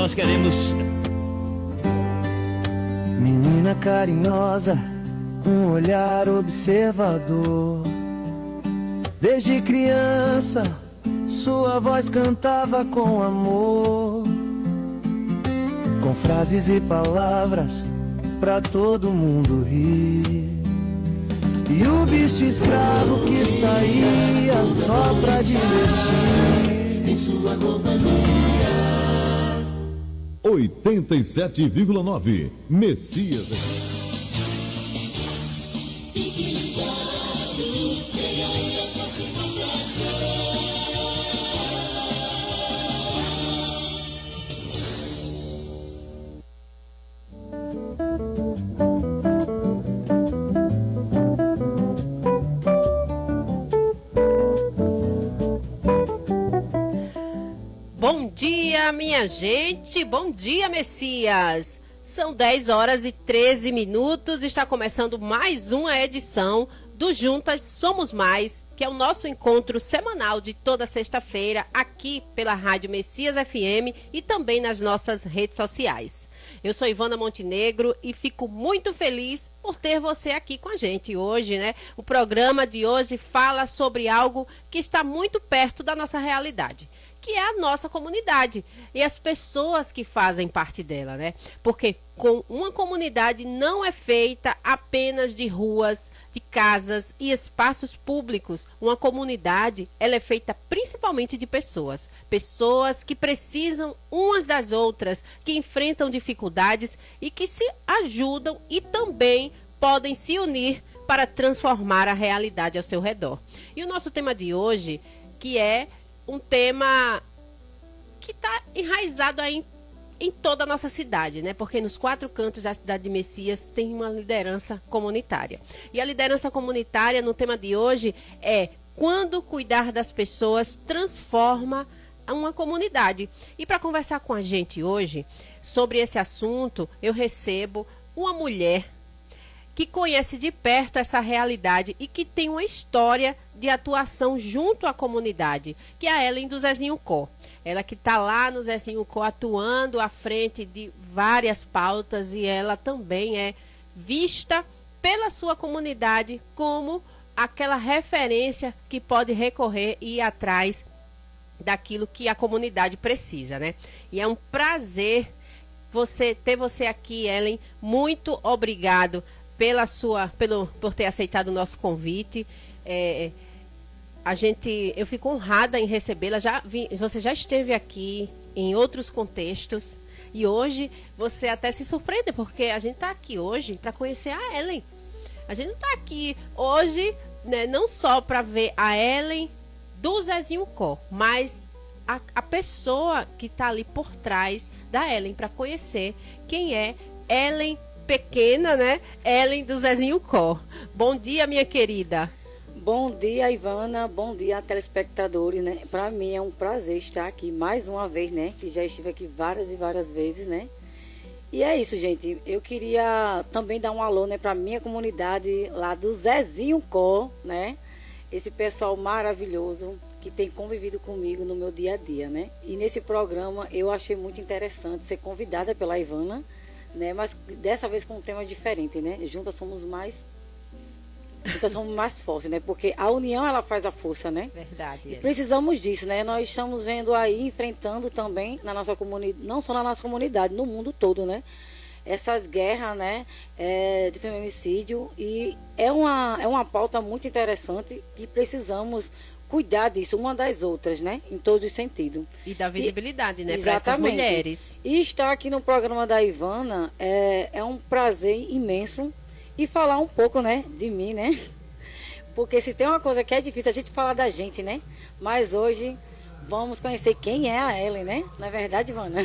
nós queremos. Menina carinhosa, um olhar observador. Desde criança, sua voz cantava com amor, com frases e palavras pra todo mundo rir. E o bicho escravo que saía só pra divertir em sua companhia. 87,9 Messias. Bom dia, minha gente, bom dia, Messias. São 10 horas e 13 minutos, está começando mais uma edição do Juntas Somos Mais, que é o nosso encontro semanal de toda sexta-feira aqui pela Rádio Messias FM e também nas nossas redes sociais. Eu sou Ivana Montenegro e fico muito feliz por ter você aqui com a gente hoje, né? O programa de hoje fala sobre algo que está muito perto da nossa realidade, que é a nossa comunidade e as pessoas que fazem parte dela, né? Porque com uma comunidade não é feita apenas de ruas, de casas e espaços públicos. Uma comunidade, ela é feita principalmente de pessoas. Pessoas que precisam umas das outras, que enfrentam dificuldades e que se ajudam e também podem se unir para transformar a realidade ao seu redor. E o nosso tema de hoje, que é um tema que está enraizado aí em toda a nossa cidade, né? Porque nos 4 cantos da cidade de Messias tem uma liderança comunitária. E a liderança comunitária, no tema de hoje, é quando cuidar das pessoas transforma uma comunidade. E para conversar com a gente hoje sobre esse assunto, eu recebo uma mulher que conhece de perto essa realidade e que tem uma história de atuação junto à comunidade, que é a Ellen do Zezinho Có. Ela que está lá no Zezinho Có atuando à frente de várias pautas e ela também é vista pela sua comunidade como aquela referência que pode recorrer e ir atrás daquilo que a comunidade precisa, né? E é um prazer ter você aqui, Ellen. Muito obrigado por ter aceitado o nosso convite. Eu fico honrada em recebê-la. Você já esteve aqui em outros contextos e hoje você até se surpreende, porque a gente está aqui hoje para conhecer a Ellen. A gente não está aqui hoje, né, não só para ver a Ellen do Zezinho Có, mas a pessoa que está ali por trás da Ellen, para conhecer quem é Ellen pequena, né? Ellen do Zezinho Có. Bom dia, minha querida. Bom dia, Ivana. Bom dia, telespectadores, né? Para mim é um prazer estar aqui mais uma vez, né? Que já estive aqui várias e várias vezes, né? E é isso, gente. Eu queria também dar um alô, né, para minha comunidade lá do Zezinho Có, né? Esse pessoal maravilhoso que tem convivido comigo no meu dia a dia, né? E nesse programa eu achei muito interessante ser convidada pela Ivana, né? Mas dessa vez com um tema diferente, né? Juntas somos mais fortes, né? Porque a união, ela faz a força, né? Verdade. E precisamos disso, né? Nós estamos vendo aí, enfrentando também na nossa comunidade, não só na nossa comunidade, no mundo todo, né? Essas guerras, né? De feminicídio, e é uma pauta muito interessante e precisamos cuidar disso, uma das outras, né? Em todos os sentidos. E da visibilidade, né? Para essas mulheres. E estar aqui no programa da Ivana é um prazer imenso. E falar um pouco, né, de mim, né? Porque se tem uma coisa que é difícil a gente falar da gente, né? Mas hoje vamos conhecer quem é a Ellen, né? Não é verdade, Ivana?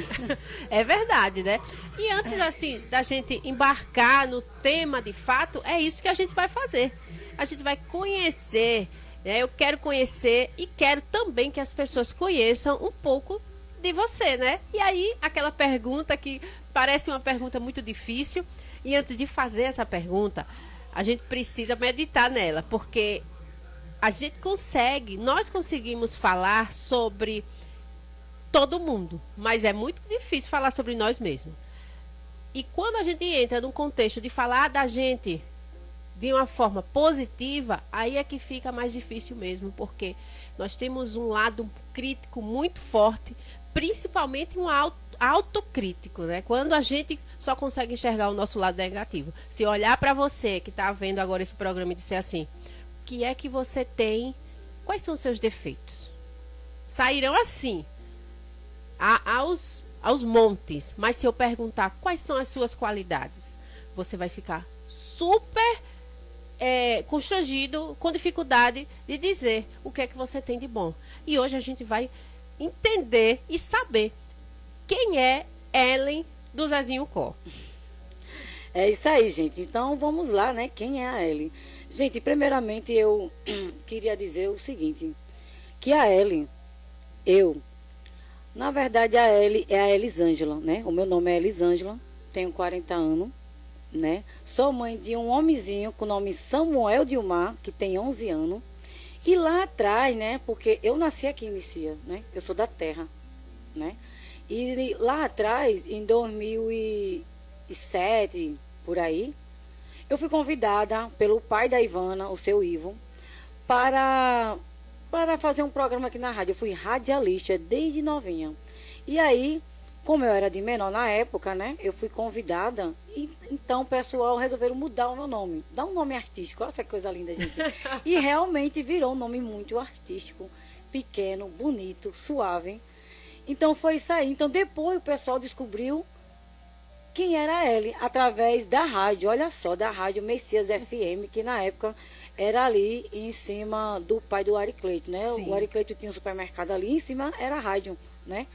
É verdade, né? E antes, assim, da gente embarcar no tema de fato, é isso que a gente vai fazer. A gente vai conhecer, né? Eu quero conhecer e quero também que as pessoas conheçam um pouco de você, né? E aí, aquela pergunta que parece uma pergunta muito difícil. E antes de fazer essa pergunta, a gente precisa meditar nela, porque nós conseguimos falar sobre todo mundo, mas é muito difícil falar sobre nós mesmos. E quando a gente entra num contexto de falar da gente de uma forma positiva, aí é que fica mais difícil mesmo, porque nós temos um lado crítico muito forte, principalmente um autocrítico, né? Quando a gente só consegue enxergar o nosso lado negativo. Se olhar para você que está vendo agora esse programa e disser assim, o que é que você tem, quais são os seus defeitos? Sairão assim, aos montes, mas se eu perguntar quais são as suas qualidades, você vai ficar super constrangido, com dificuldade de dizer o que é que você tem de bom. E hoje a gente vai entender e saber quem é Ellen do Zezinho Có. É isso aí, gente. Então vamos lá, né? Quem é a Ellen? Gente, primeiramente eu queria dizer o seguinte, que a Ellen, na verdade a Ellen é a Elisângela, né? O meu nome é Elisângela, tenho 40 anos, né? Sou mãe de um homenzinho com o nome Samuel Dilmar, que tem 11 anos. E lá atrás, né? Porque eu nasci aqui em Messias, né? Eu sou da terra, né? E lá atrás, em 2007, por aí, eu fui convidada pelo pai da Ivana, o seu Ivo, para fazer um programa aqui na rádio. Eu fui radialista desde novinha. E aí, como eu era de menor na época, né? Eu fui convidada e então o pessoal resolveram mudar o meu nome. Dar um nome artístico. Olha essa coisa linda, gente. E realmente virou um nome muito artístico, pequeno, bonito, suave. Então foi isso aí. Então depois o pessoal descobriu quem era ele através da rádio. Olha só, da rádio Messias FM, que na época era ali em cima do pai do Aricleito, né? Sim. O Aricleito tinha um supermercado ali, em cima era a rádio, né?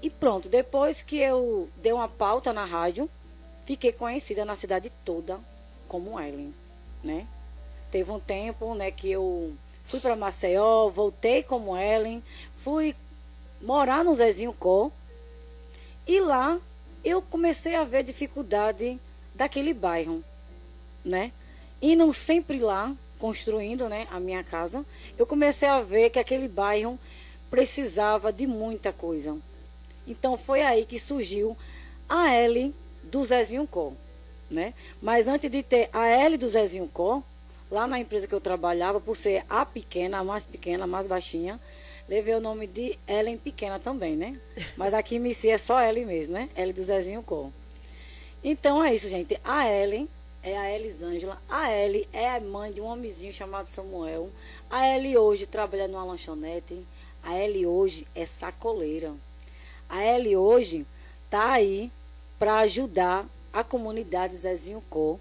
E pronto, depois que eu dei uma pauta na rádio, fiquei conhecida na cidade toda como Ellen, né? Teve um tempo, né, que eu fui para Maceió, voltei como Ellen, fui morar no Zezinho Có, e lá eu comecei a ver a dificuldade daquele bairro, né? Indo sempre lá, construindo, né, a minha casa, eu comecei a ver que aquele bairro precisava de muita coisa. Então foi aí que surgiu a L do Zezinho Có, né? Mas antes de ter a L do Zezinho Có, lá na empresa que eu trabalhava, por ser a pequena, a mais baixinha, levei o nome de Ellen Pequena também, né? Mas aqui em Messias é só Ellen mesmo, né? Ellen do Zezinho Có. Então é isso, gente. A Ellen é a Elisângela. A Ellen é a mãe de um homenzinho chamado Samuel. A Ellen hoje trabalha numa lanchonete. A Ellen hoje é sacoleira. A Ellen hoje tá aí para ajudar a comunidade Zezinho Có.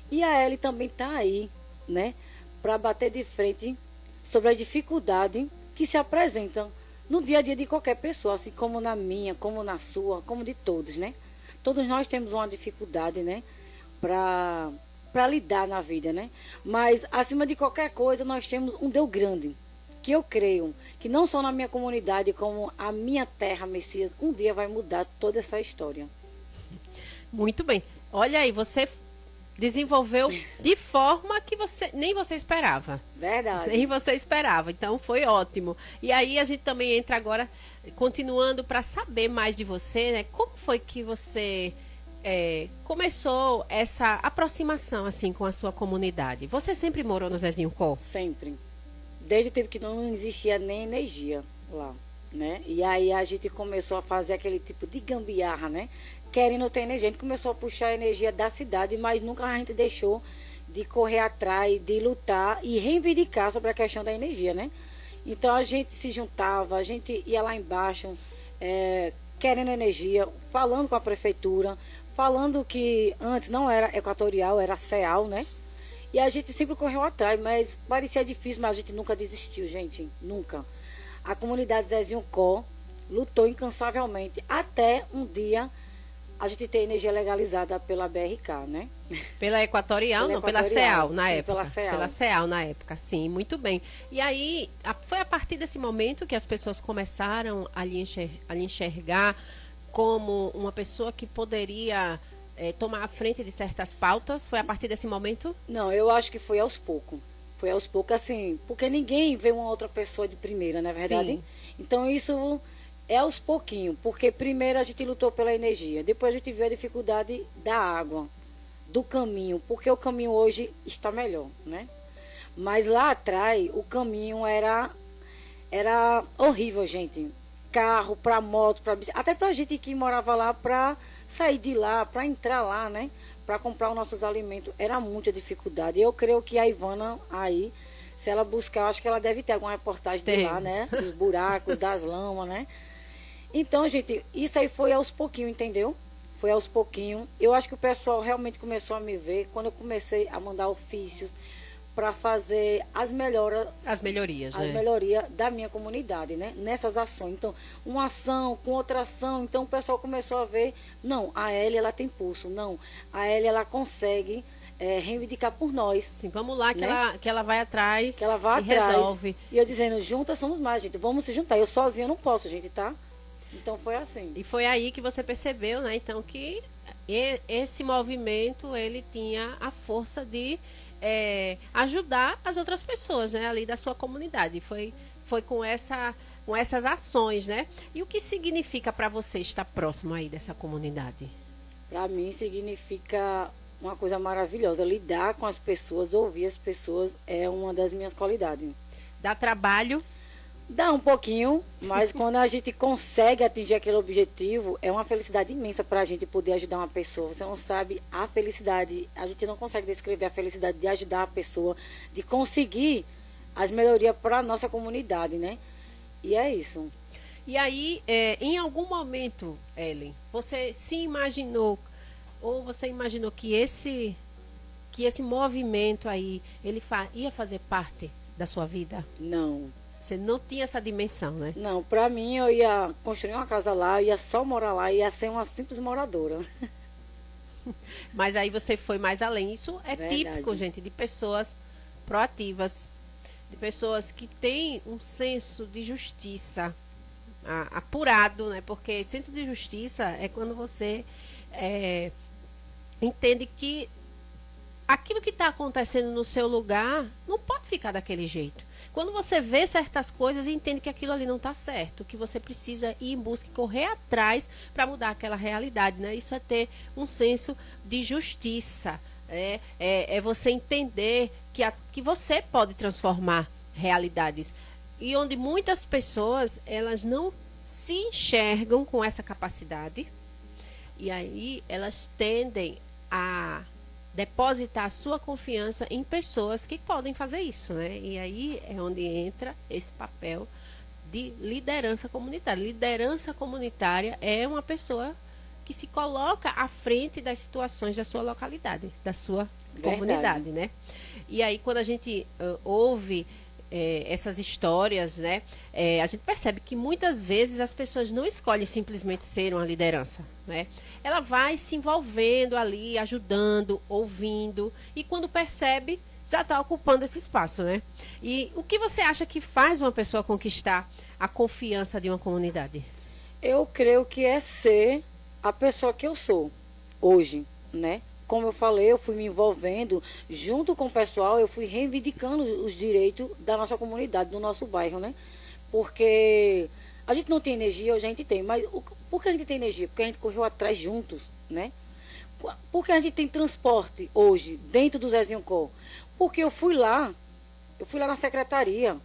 E a Ellen também tá aí, né? Para bater de frente sobre a dificuldade que se apresentam no dia a dia de qualquer pessoa, assim como na minha, como na sua, como de todos, né? Todos nós temos uma dificuldade, né? Para lidar na vida, né? Mas, acima de qualquer coisa, nós temos um Deus grande, que eu creio que não só na minha comunidade, como a minha terra, Messias, um dia vai mudar toda essa história. Muito bem. Olha aí, você desenvolveu de forma que nem você esperava. Verdade. Nem você esperava. Então, foi ótimo. E aí, a gente também entra agora, continuando, para saber mais de você, né? Como foi que você começou essa aproximação, assim, com a sua comunidade? Você sempre morou no Zezinho Có? Sempre. Desde o tempo que não existia nem energia lá, né? E aí a gente começou a fazer aquele tipo de gambiarra, né? Querendo ter energia. A gente começou a puxar a energia da cidade, mas nunca a gente deixou de correr atrás, de lutar e reivindicar sobre a questão da energia, né? Então a gente se juntava, a gente ia lá embaixo, querendo energia, falando com a prefeitura, falando que antes não era Equatorial, era CEAL, né? E a gente sempre correu atrás, mas parecia difícil, mas a gente nunca desistiu, gente, nunca. A comunidade Zezinho Có lutou incansavelmente até um dia a gente ter energia legalizada pela BRK, né? Pela Equatorial, não, pela CEAL na época. Pela CEAL. Pela CEAL na época, sim, muito bem. E aí, foi a partir desse momento que as pessoas começaram a lhe enxergar como uma pessoa que poderia tomar a frente de certas pautas? Foi a partir desse momento? Não, eu acho que foi aos poucos. Foi aos poucos, assim, porque ninguém vê uma outra pessoa de primeira, não é verdade? Sim. Então isso É aos pouquinhos, porque primeiro a gente lutou pela energia, depois a gente viu a dificuldade da água, do caminho, porque o caminho hoje está melhor, né? Mas lá atrás o caminho era horrível, gente. Carro, para moto, para até para a gente que morava lá, para sair de lá, para entrar lá, né? Para comprar os nossos alimentos, era muita dificuldade. Eu creio que a Ivana aí, se ela buscar, eu acho que ela deve ter alguma reportagem de lá, né? Dos buracos, das lamas, né? Então, gente, isso aí foi aos pouquinhos, entendeu? Foi aos pouquinhos. Eu acho que o pessoal realmente começou a me ver quando eu comecei a mandar ofícios para fazer as melhorias, né? Da minha comunidade, né? Nessas ações. Então, uma ação com outra ação, então o pessoal começou a ver, não, a Elia, ela tem pulso, não, a Elia, ela consegue reivindicar por nós. Sim, vamos lá, né? que ela vai atrás que ela vai e atrás. Resolve. E eu dizendo, juntas somos mais, gente, vamos se juntar. Eu sozinha não posso, gente, tá? Então foi assim. E foi aí que você percebeu, né, então, que esse movimento, ele tinha a força de ajudar as outras pessoas, né, ali da sua comunidade. Foi com essas ações, né? E o que significa para você estar próximo aí dessa comunidade? Para mim significa uma coisa maravilhosa. Lidar com as pessoas, ouvir as pessoas é uma das minhas qualidades. Dá trabalho? Dá um pouquinho, mas quando a gente consegue atingir aquele objetivo, é uma felicidade imensa para a gente poder ajudar uma pessoa. Você não sabe a felicidade, a gente não consegue descrever a felicidade de ajudar a pessoa, de conseguir as melhorias para a nossa comunidade, né? E é isso. E aí, em algum momento, Ellen, você se imaginou, ou você imaginou que esse movimento aí, ele ia fazer parte da sua vida? Não. Você não tinha essa dimensão, né? Não, para mim eu ia construir uma casa lá, eu ia só morar lá, ia ser uma simples moradora. Mas aí você foi mais além. Isso é Verdade. típico, gente, de pessoas proativas, de pessoas que têm um senso de justiça apurado, né? Porque senso de justiça é quando você entende que aquilo que está acontecendo no seu lugar não pode ficar daquele jeito. Quando você vê certas coisas e entende que aquilo ali não está certo, que você precisa ir em busca e correr atrás para mudar aquela realidade, né? Isso é ter um senso de justiça. É você entender que você pode transformar realidades. E onde muitas pessoas, elas não se enxergam com essa capacidade. E aí elas tendem a depositar a sua confiança em pessoas que podem fazer isso, né? E aí é onde entra esse papel de liderança comunitária. Liderança comunitária é uma pessoa que se coloca à frente das situações da sua localidade, da sua comunidade, né? E aí quando a gente ouve essas histórias, né? A gente percebe que muitas vezes as pessoas não escolhem simplesmente ser uma liderança, né? Ela vai se envolvendo ali, ajudando, ouvindo, e quando percebe, já está ocupando esse espaço, né? E o que você acha que faz uma pessoa conquistar a confiança de uma comunidade? Eu creio que é ser a pessoa que eu sou hoje, né? Como eu falei, eu fui me envolvendo junto com o pessoal, eu fui reivindicando os direitos da nossa comunidade, do nosso bairro, né? Porque a gente não tem energia, hoje a gente tem, mas por que a gente tem energia? Porque a gente correu atrás juntos, né? Porque a gente tem transporte hoje, dentro do Zezinho Có? Porque eu fui lá na secretaria,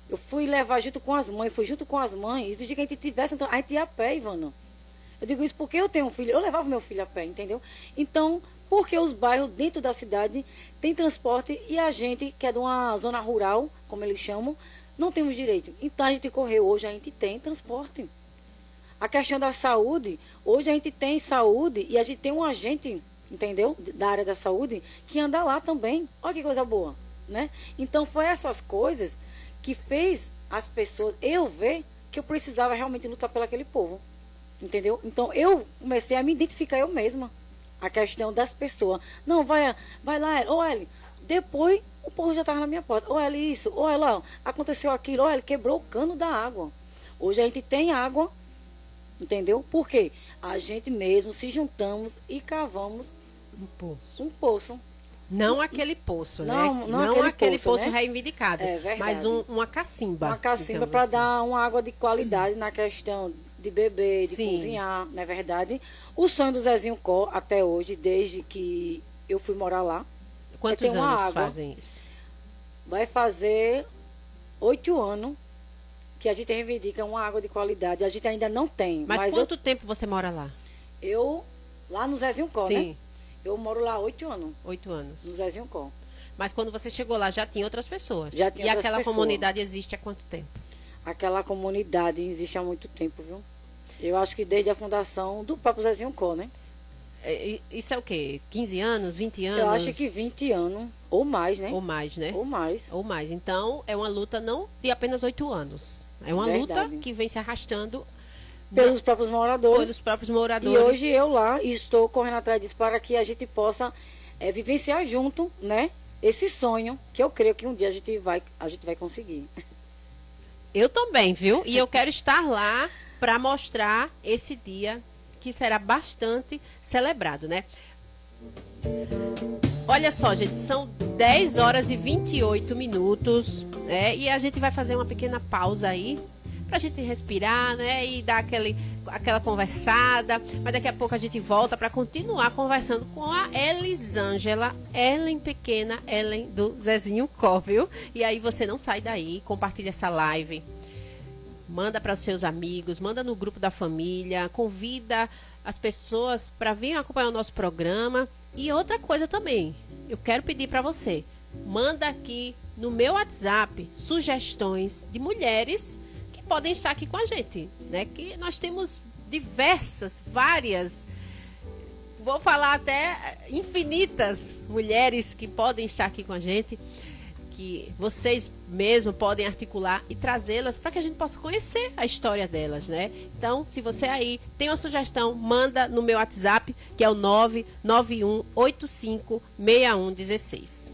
eu fui levar junto com as mães, exigir que a gente tivesse, a gente ia a pé, Ivana. Eu digo isso porque eu tenho um filho, eu levava meu filho a pé, entendeu? Então, porque os bairros dentro da cidade têm transporte e a gente, que é de uma zona rural, como eles chamam, não temos direito. Então, a gente correu, hoje a gente tem transporte. A questão da saúde, hoje a gente tem saúde e a gente tem um agente, entendeu? Da área da saúde, que anda lá também. Olha que coisa boa, né? Então, foi essas coisas que fez as pessoas, eu ver que eu precisava realmente lutar pelo aquele povo. Entendeu? Então, eu comecei a me identificar eu mesma. A questão das pessoas. Não, vai lá, ô Eli. Depois, o povo já estava na minha porta. Ô Eli, isso. Ô Eli, ó, aconteceu aquilo. Ô Eli, quebrou o cano da água. Hoje a gente tem água. Entendeu? Por quê? A gente mesmo se juntamos e cavamos um poço. Não aquele poço, né? Não aquele poço, né? Reivindicado. É verdade. Mas uma cacimba. Uma cacimba para dar uma água de qualidade na questão de beber, de Sim. cozinhar, não é verdade? O sonho do Zezinho Có, até hoje, desde que eu fui morar lá, Quantos ter uma anos água. fazem isso? vai fazer 8 anos que a gente reivindica uma água de qualidade. A gente ainda não tem. Mas eu, quanto tempo você mora lá? lá no Zezinho Có, Sim. né? Eu moro lá há 8 anos, 8 anos. no Zezinho Có. Mas quando você chegou lá já tinha outras pessoas. Já tinha e outras aquela pessoas. comunidade existe há quanto tempo? Aquela comunidade existe há muito tempo, viu? Eu acho que desde a fundação do próprio Zezinho Có, né? Isso é o quê? 15 anos, 20 anos? Eu acho que 20 anos, ou mais, né? Ou mais, né? Ou mais. Ou mais. Então, é uma luta não de apenas 8 anos. É uma Verdade. luta que vem se arrastando Pelos próprios moradores. pelos próprios E moradores. hoje eu lá estou correndo atrás disso para que a gente possa vivenciar junto, né? Esse sonho que eu creio que um dia a gente vai conseguir. Eu também, viu? E eu quero estar lá para mostrar esse dia que será bastante celebrado, né? Olha só, gente, são 10 horas e 28 minutos, né? E a gente vai fazer uma pequena pausa aí pra gente respirar, né? E dar aquela conversada. Mas daqui a pouco a gente volta para continuar conversando com a Elisângela, Ellen pequena, Ellen do Zezinho Có, viu? E aí você não sai daí, compartilha essa live. Manda para os seus amigos, manda no grupo da família, convida as pessoas para vir acompanhar o nosso programa. E outra coisa também, eu quero pedir para você, manda aqui no meu WhatsApp sugestões de mulheres que podem estar aqui com a gente, né? Que nós temos várias, vou falar até infinitas mulheres que podem estar aqui com a gente, que vocês mesmo podem articular e trazê-las para que a gente possa conhecer a história delas, né? Então, se você aí tem uma sugestão, manda no meu WhatsApp, que é o 991856116.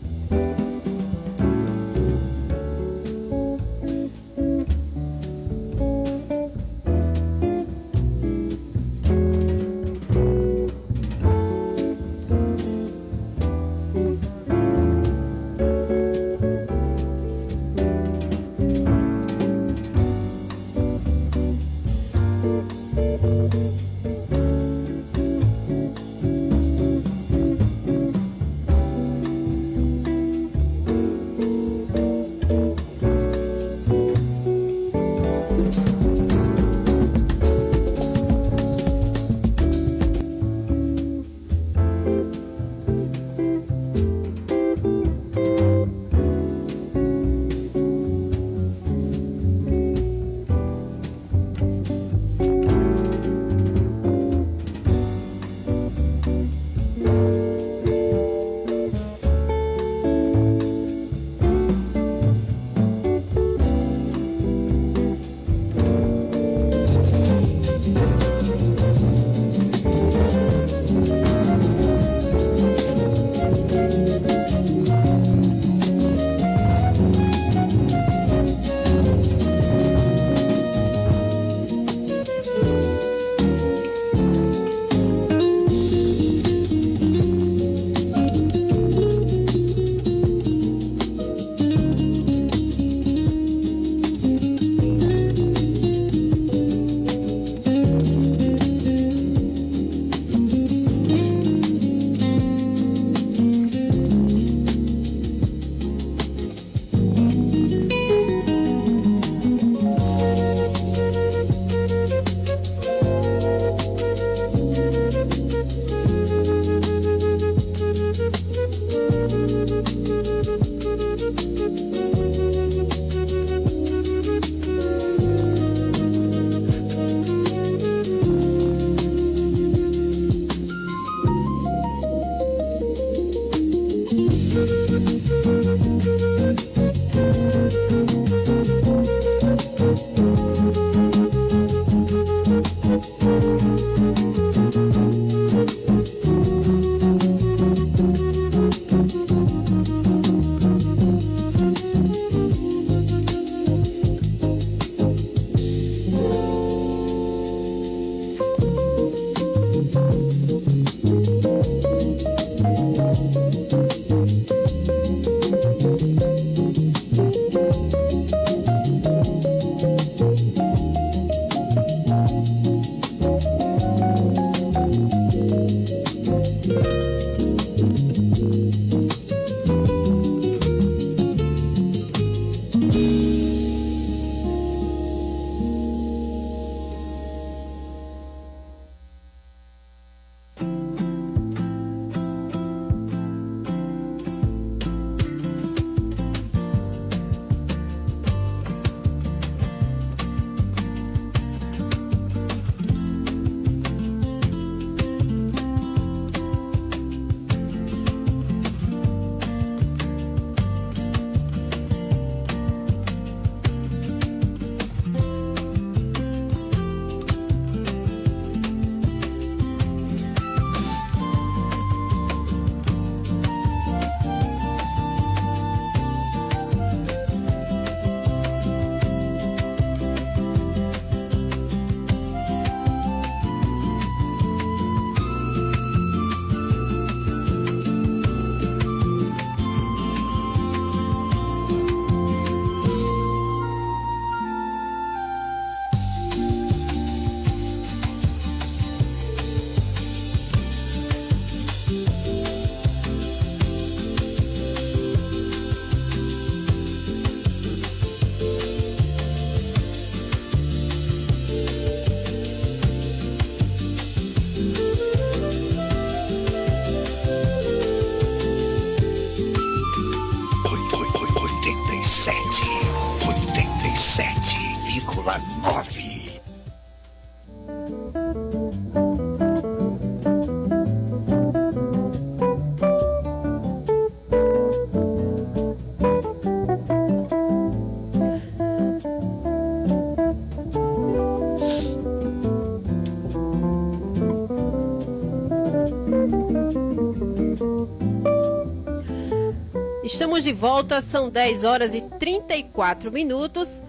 Estamos de volta, são 10 horas e 34 minutos.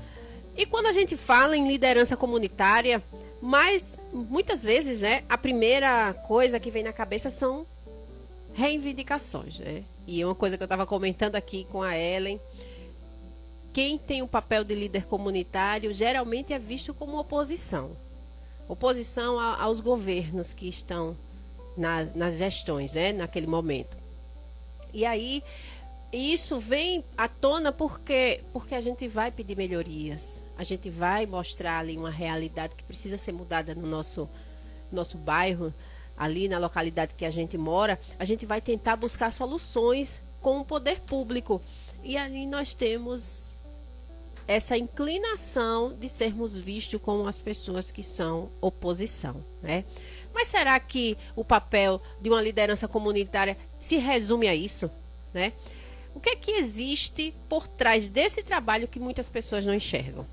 E quando a gente fala em liderança comunitária, mas muitas vezes, né, a primeira coisa que vem na cabeça são reivindicações, né? E uma coisa que eu estava comentando aqui com a Ellen, quem tem o papel de líder comunitário geralmente é visto como oposição. Oposição aos governos que estão nas gestões, né, naquele momento. E aí, isso vem à tona porque a gente vai pedir melhorias. A gente vai mostrar ali uma realidade que precisa ser mudada no nosso bairro, ali na localidade que a gente mora. A gente vai tentar buscar soluções com o poder público. E ali nós temos essa inclinação de sermos vistos como as pessoas que são oposição, né? Mas será que o papel de uma liderança comunitária se resume a isso, né? O que é que existe por trás desse trabalho que muitas pessoas não enxergam?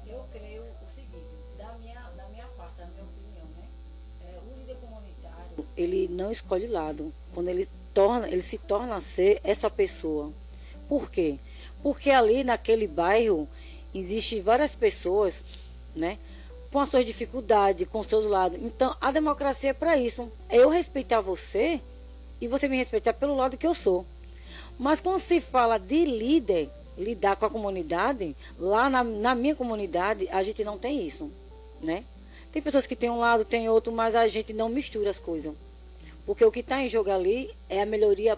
Eu creio o seguinte, da minha parte, da minha opinião, né? O líder comunitário, ele não escolhe lado. Quando ele se torna a ser essa pessoa. Por quê? Porque ali naquele bairro existem várias pessoas, né? Com as suas dificuldades, com os seus lados. Então, a democracia é para isso. É eu respeitar você e você me respeitar pelo lado que eu sou. Mas quando se fala de líder, lidar com a comunidade, lá na minha comunidade, a gente não tem isso, né? Tem pessoas que têm um lado, tem outro, mas a gente não mistura as coisas. Porque o que está em jogo ali é a melhoria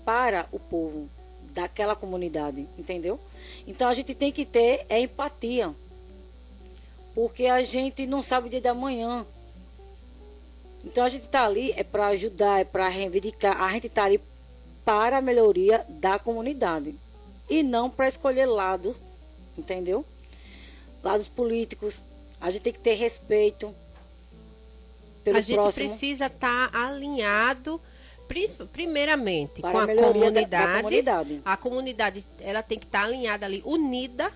para o povo daquela comunidade, entendeu? Então, a gente tem que ter empatia. Porque a gente não sabe o dia da manhã. Então, a gente está ali é para ajudar, é para reivindicar. A gente está ali para a melhoria da comunidade e não para escolher lados, entendeu? Lados políticos. A gente tem que ter respeito pelo próximo. A gente precisa estar alinhado, primeiramente, para com a comunidade. Da comunidade. A comunidade, ela tem que estar alinhada ali, unida,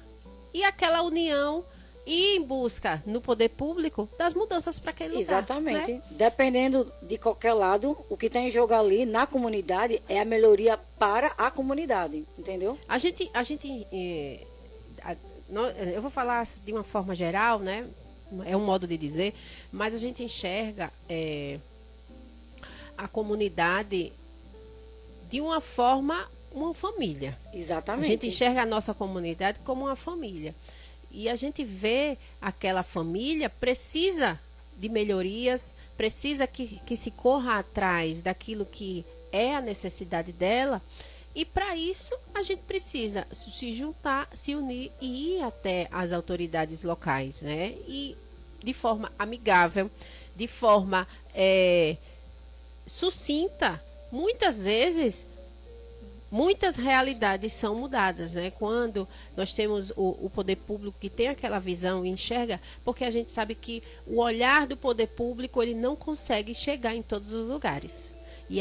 e aquela união ir em busca no poder público das mudanças para aquele lugar. Exatamente. Né? Dependendo de qualquer lado, o que está em jogo ali na comunidade é a melhoria para a comunidade, entendeu? Eu vou falar de uma forma geral, né? É um modo de dizer, mas a gente enxerga a comunidade de uma forma, uma família. Exatamente. A gente enxerga a nossa comunidade como uma família. E a gente vê aquela família precisa de melhorias, precisa que se corra atrás daquilo que é a necessidade dela. E para isso a gente precisa se juntar, se unir e ir até as autoridades locais, né? E de forma amigável, de forma sucinta. Muitas vezes muitas realidades são mudadas, né? Quando nós temos o poder público que tem aquela visão e enxerga, porque a gente sabe que o olhar do poder público ele não consegue chegar em todos os lugares. E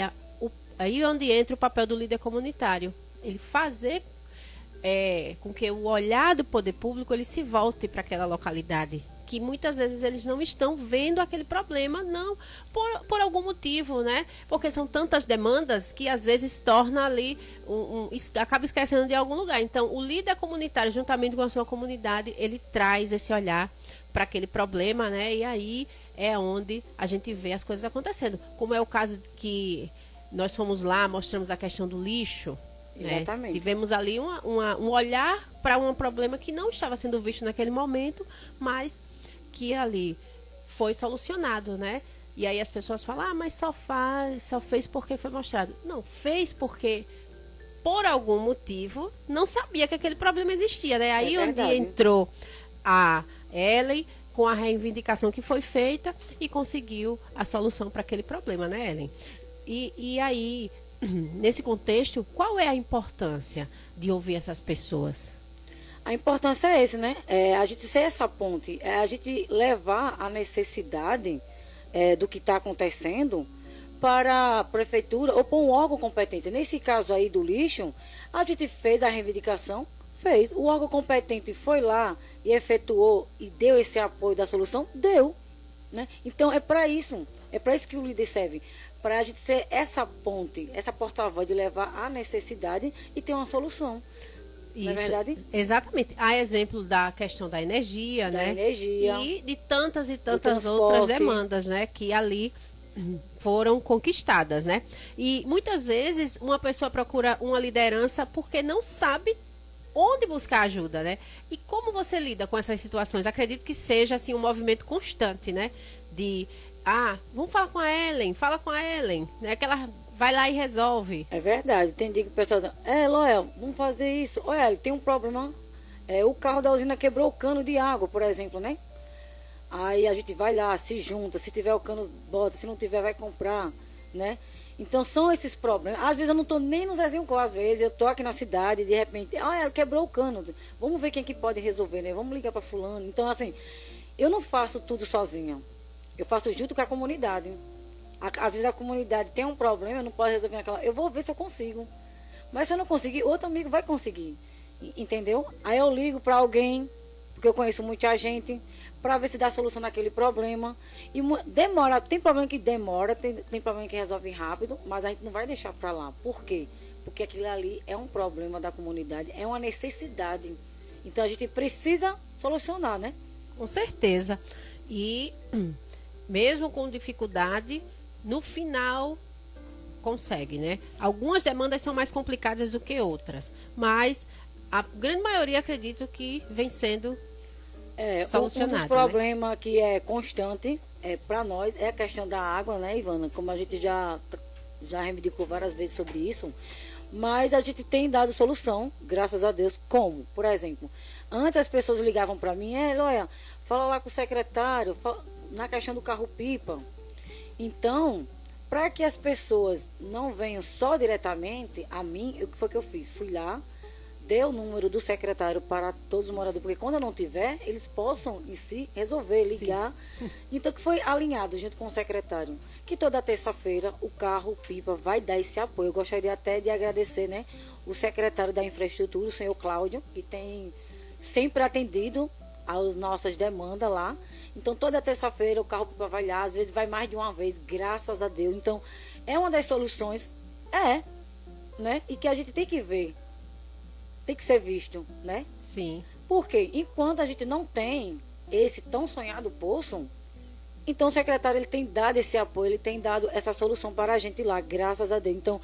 aí é onde entra o papel do líder comunitário. Ele fazer com que o olhar do poder público ele se volte para aquela localidade, que muitas vezes eles não estão vendo aquele problema, não por algum motivo, né? Porque são tantas demandas que às vezes torna ali, acaba esquecendo de algum lugar. Então, o líder comunitário, juntamente com a sua comunidade, ele traz esse olhar para aquele problema, né? E aí é onde a gente vê as coisas acontecendo. Como é o caso que nós fomos lá, mostramos a questão do lixo. Exatamente. Né? Tivemos ali um olhar para um problema que não estava sendo visto naquele momento, mas que ali foi solucionado, né? E aí as pessoas falam, mas só fez porque foi mostrado. Não, fez porque, por algum motivo, não sabia que aquele problema existia, né? Aí onde entrou a Ellen com a reivindicação que foi feita e conseguiu a solução para aquele problema, né, Ellen? E aí, nesse contexto, qual é a importância de ouvir essas pessoas? A importância é esse, né? A gente ser essa ponte, a gente levar a necessidade do que está acontecendo para a prefeitura ou para um órgão competente. Nesse caso aí do lixo, a gente fez a reivindicação, fez. O órgão competente foi lá e efetuou e deu esse apoio da solução, deu. Né? Então é para isso que o líder serve, para a gente ser essa ponte, essa porta-voz de levar a necessidade e ter uma solução. Não é verdade? Exatamente. Há exemplo da questão da energia, Da né? energia. E de tantas e tantas transporte. outras demandas, né? Que ali foram conquistadas, né? E muitas vezes uma pessoa procura uma liderança porque não sabe onde buscar ajuda, né? E como você lida com essas situações? Acredito que seja assim um movimento constante, né? De vamos falar com a Ellen, fala com a Ellen, né? Que ela vai lá e resolve. É verdade. Tem dia que o pessoal diz, Loel, vamos fazer isso. Olha, tem um problema. O carro da usina quebrou o cano de água, por exemplo, né? Aí a gente vai lá, se junta, se tiver o cano, bota, se não tiver, vai comprar, né? Então são esses problemas. Às vezes eu não tô nem no Zezinho Com, às vezes eu tô aqui na cidade e de repente, quebrou o cano. Vamos ver quem que pode resolver, né? Vamos ligar para fulano. Então assim, eu não faço tudo sozinha. Eu faço junto com a comunidade. Às vezes a comunidade tem um problema, eu não posso resolver naquela. Eu vou ver se eu consigo. Mas se eu não conseguir, outro amigo vai conseguir. Entendeu? Aí eu ligo para alguém, porque eu conheço muita gente, para ver se dá solução naquele problema. E demora, tem problema que demora, tem problema que resolve rápido, mas a gente não vai deixar para lá. Por quê? Porque aquilo ali é um problema da comunidade, é uma necessidade. Então a gente precisa solucionar, né? Com certeza. E mesmo com dificuldade, no final consegue, né? Algumas demandas são mais complicadas do que outras, mas a grande maioria acredito que vem sendo solucionada. Um dos problemas, né, que é constante para nós é a questão da água, né, Ivana? Como a gente já reivindicou várias vezes sobre isso, mas a gente tem dado solução, graças a Deus. Como? Por exemplo, antes as pessoas ligavam para mim, olha, fala lá com o secretário, na questão do carro-pipa. Então, para que as pessoas não venham só diretamente a mim, o que foi que eu fiz? Fui lá, dei o número do secretário para todos os moradores, porque quando eu não tiver, eles possam em si resolver, ligar. Sim. Então, que foi alinhado junto com o secretário, que toda terça-feira o carro-pipa vai dar esse apoio. Eu gostaria até de agradecer, né, o secretário da infraestrutura, o senhor Cláudio, que tem sempre atendido às nossas demandas lá. Então, toda terça-feira o carro-pipa vai lá, às vezes vai mais de uma vez, graças a Deus. Então, é uma das soluções, né? E que a gente tem que ver, tem que ser visto, né? Sim. Porque enquanto a gente não tem esse tão sonhado poço, então o secretário ele tem dado esse apoio, ele tem dado essa solução para a gente lá, graças a Deus. Então,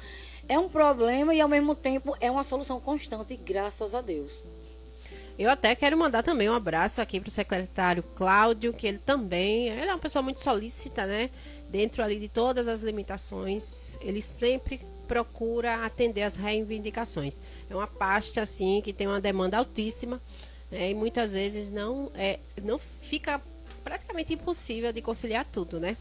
é um problema e ao mesmo tempo é uma solução constante, graças a Deus. Eu até quero mandar também um abraço aqui para o secretário Cláudio, que ele é uma pessoa muito solícita, né? Dentro ali de todas as limitações, ele sempre procura atender as reivindicações. É uma pasta assim que tem uma demanda altíssima, né? E muitas vezes não fica praticamente impossível de conciliar tudo, né?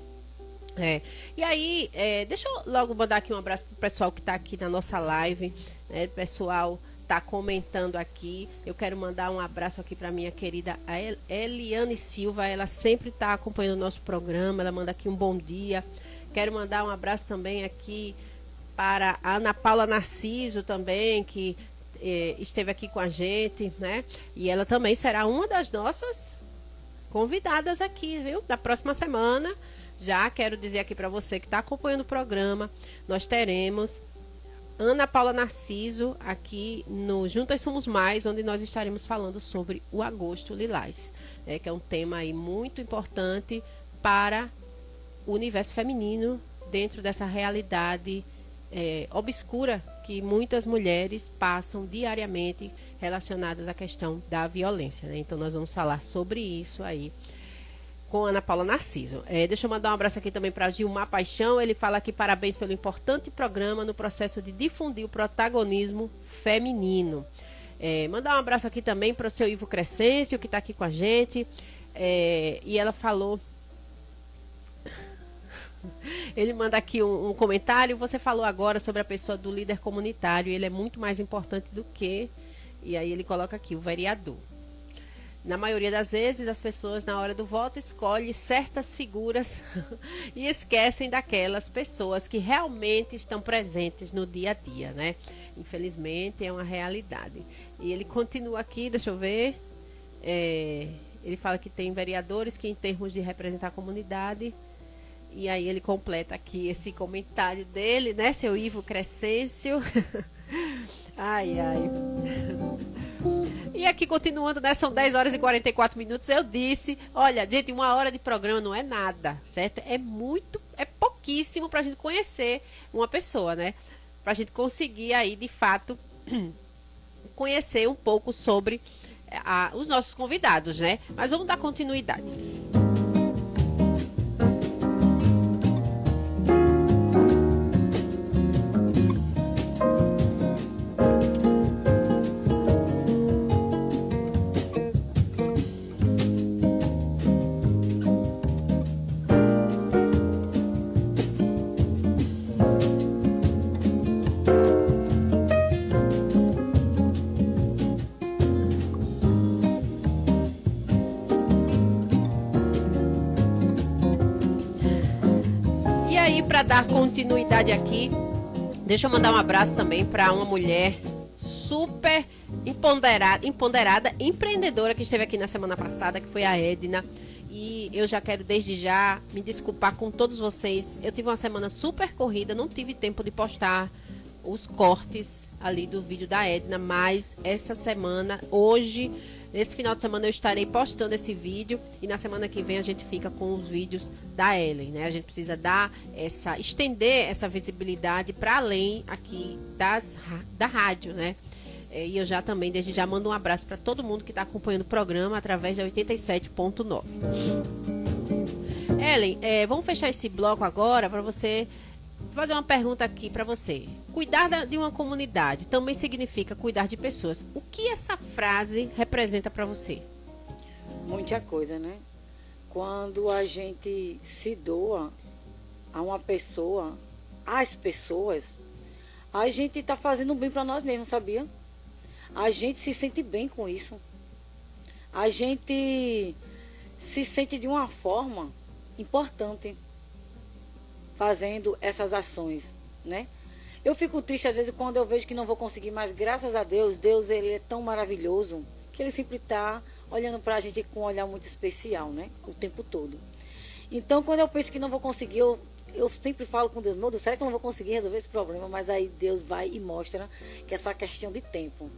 E aí, deixa eu logo mandar aqui um abraço para o pessoal que está aqui na nossa live, né? Pessoal tá comentando aqui. Eu quero mandar um abraço aqui para minha querida Eliane Silva. Ela sempre está acompanhando o nosso programa. Ela manda aqui um bom dia. Quero mandar um abraço também aqui para a Ana Paula Narciso também, que esteve aqui com a gente, né? E ela também será uma das nossas convidadas aqui, viu? Da próxima semana. Já quero dizer aqui para você que está acompanhando o programa, nós teremos Ana Paula Narciso aqui no Juntas Somos Mais, onde nós estaremos falando sobre o Agosto Lilás, que é um tema aí muito importante para o universo feminino dentro dessa realidade obscura que muitas mulheres passam diariamente relacionadas à questão da violência, né? Então nós vamos falar sobre isso aí com Ana Paula Narciso. Deixa eu mandar um abraço aqui também para Gilmar Paixão. Ele fala aqui parabéns pelo importante programa no processo de difundir o protagonismo feminino. Mandar um abraço aqui também para o seu Ivo Crescêncio, que está aqui com a gente. E ela falou... Ele manda aqui um comentário. Você falou agora sobre a pessoa do líder comunitário. Ele é muito mais importante do que... E aí ele coloca aqui, o vereador. Na maioria das vezes, as pessoas, na hora do voto, escolhem certas figuras e esquecem daquelas pessoas que realmente estão presentes no dia a dia, né? Infelizmente, é uma realidade. E ele continua aqui, deixa eu ver. Ele fala que tem vereadores que, em termos de representar a comunidade, E aí ele completa aqui esse comentário dele, né, seu Ivo Crescêncio? Ai, ai. E aqui, continuando, né, são 10 horas e 44 minutos, eu disse, olha, gente, 1 hora de programa não é nada, certo? É pouquíssimo pra gente conhecer uma pessoa, né? Pra gente conseguir aí, de fato, conhecer um pouco sobre os nossos convidados, né? Mas vamos dar continuidade. Para dar continuidade aqui, deixa eu mandar um abraço também para uma mulher super empoderada, empreendedora, que esteve aqui na semana passada, que foi a Edna. E eu já quero desde já me desculpar com todos vocês. Eu tive uma semana super corrida, não tive tempo de postar os cortes ali do vídeo da Edna, mas essa semana, hoje, nesse final de semana, eu estarei postando esse vídeo e na semana que vem a gente fica com os vídeos da Ellen, né? A gente precisa estender essa visibilidade para além aqui da rádio, né? E eu já também, desde já, mando um abraço para todo mundo que está acompanhando o programa através da 87.9. Ellen, vamos fechar esse bloco agora para você fazer uma pergunta aqui para você. Cuidar de uma comunidade também significa cuidar de pessoas. O que essa frase representa para você? Muita coisa, né? Quando a gente se doa a uma pessoa, às pessoas, a gente está fazendo bem para nós mesmos, sabia? A gente se sente bem com isso. A gente se sente de uma forma importante fazendo essas ações, né? Eu fico triste às vezes quando eu vejo que não vou conseguir, mas graças a Deus, ele é tão maravilhoso que ele sempre está olhando para a gente com um olhar muito especial, né? O tempo todo. Então, quando eu penso que não vou conseguir, eu sempre falo com Deus, meu Deus, será que eu não vou conseguir resolver esse problema? Mas aí Deus vai e mostra que é só questão de tempo.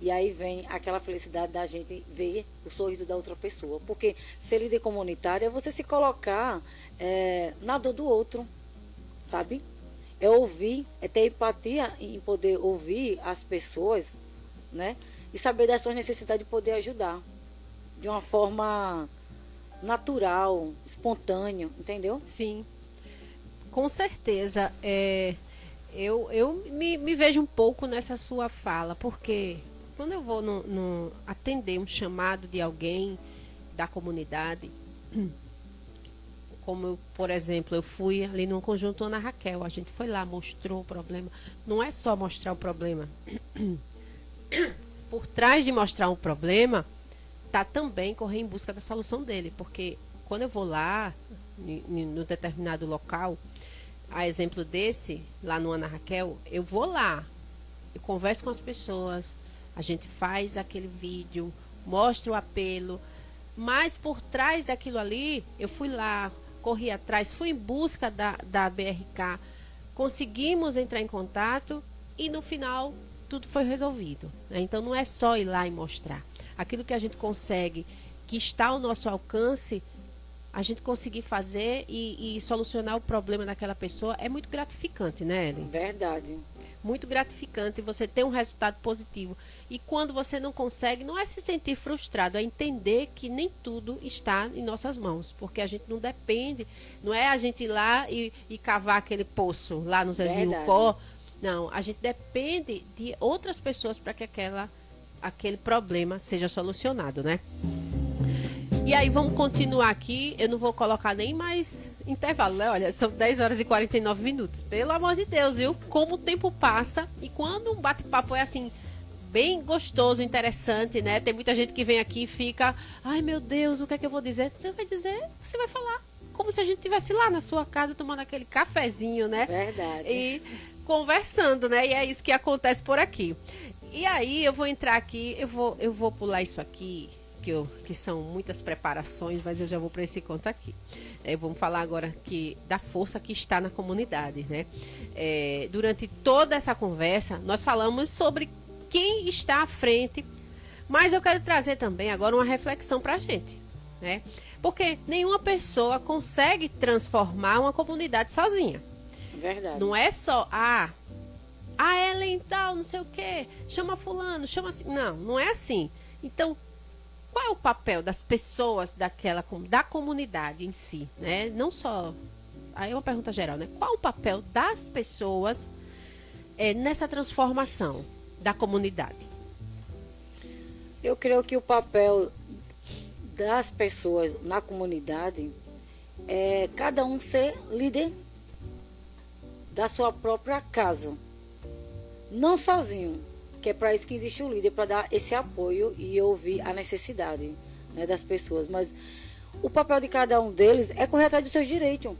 E aí vem aquela felicidade da gente ver o sorriso da outra pessoa. Porque ser líder comunitário é você se colocar na dor do outro, sabe? É ouvir, é ter empatia em poder ouvir as pessoas, né? E saber das suas necessidades de poder ajudar. De uma forma natural, espontânea, entendeu? Sim, com certeza. Eu me vejo um pouco nessa sua fala, porque quando eu vou atender um chamado de alguém da comunidade, como por exemplo, eu fui ali no Conjunto Ana Raquel, a gente foi lá, mostrou o problema. Não é só mostrar o problema. Por trás de mostrar um problema, tá também correr em busca da solução dele, porque quando eu vou lá, no determinado local, a exemplo desse, lá no Ana Raquel, eu vou lá, eu converso com as pessoas, a gente faz aquele vídeo, mostra o apelo, mas por trás daquilo ali, eu fui lá, corri atrás, fui em busca da BRK, conseguimos entrar em contato e no final tudo foi resolvido, né? Então não é só ir lá e mostrar. Aquilo que a gente consegue, que está ao nosso alcance, a gente conseguir fazer e solucionar o problema daquela pessoa é muito gratificante, né, Ellen? Verdade. Muito gratificante você ter um resultado positivo. E quando você não consegue, não é se sentir frustrado, é entender que nem tudo está em nossas mãos. Porque a gente não depende, não é a gente ir lá e cavar aquele poço lá no Zezinho Có. Não, a gente depende de outras pessoas para que aquele problema seja solucionado, né? E aí vamos continuar aqui, eu não vou colocar nem mais intervalo, né? Olha, são 10 horas e 49 minutos. Pelo amor de Deus, viu? Como o tempo passa e quando um bate-papo é assim, bem gostoso, interessante, né? Tem muita gente que vem aqui e fica, ai meu Deus, o que é que eu vou dizer? Você vai falar como se a gente estivesse lá na sua casa tomando aquele cafezinho, né? Verdade. E conversando, né? E é isso que acontece por aqui. E aí eu vou entrar aqui, eu vou pular isso aqui. que são muitas preparações, mas eu já vou para esse conto aqui. Vamos falar agora da força que está na comunidade, né? Durante toda essa conversa, nós falamos sobre quem está à frente, mas eu quero trazer também agora uma reflexão para a gente, né? Porque nenhuma pessoa consegue transformar uma comunidade sozinha. Verdade. Não é só, a Ellen tal, não sei o quê, chama fulano, chama assim. Não, não é assim. Então, qual é o papel das pessoas da comunidade em si, né? Não só... Aí é uma pergunta geral, né? Qual o papel das pessoas nessa transformação da comunidade? Eu creio que o papel das pessoas na comunidade é cada um ser líder da sua própria casa. Não sozinho, que é para isso que existe o líder, para dar esse apoio e ouvir a necessidade, né, das pessoas. Mas o papel de cada um deles é correr atrás dos seus direitos.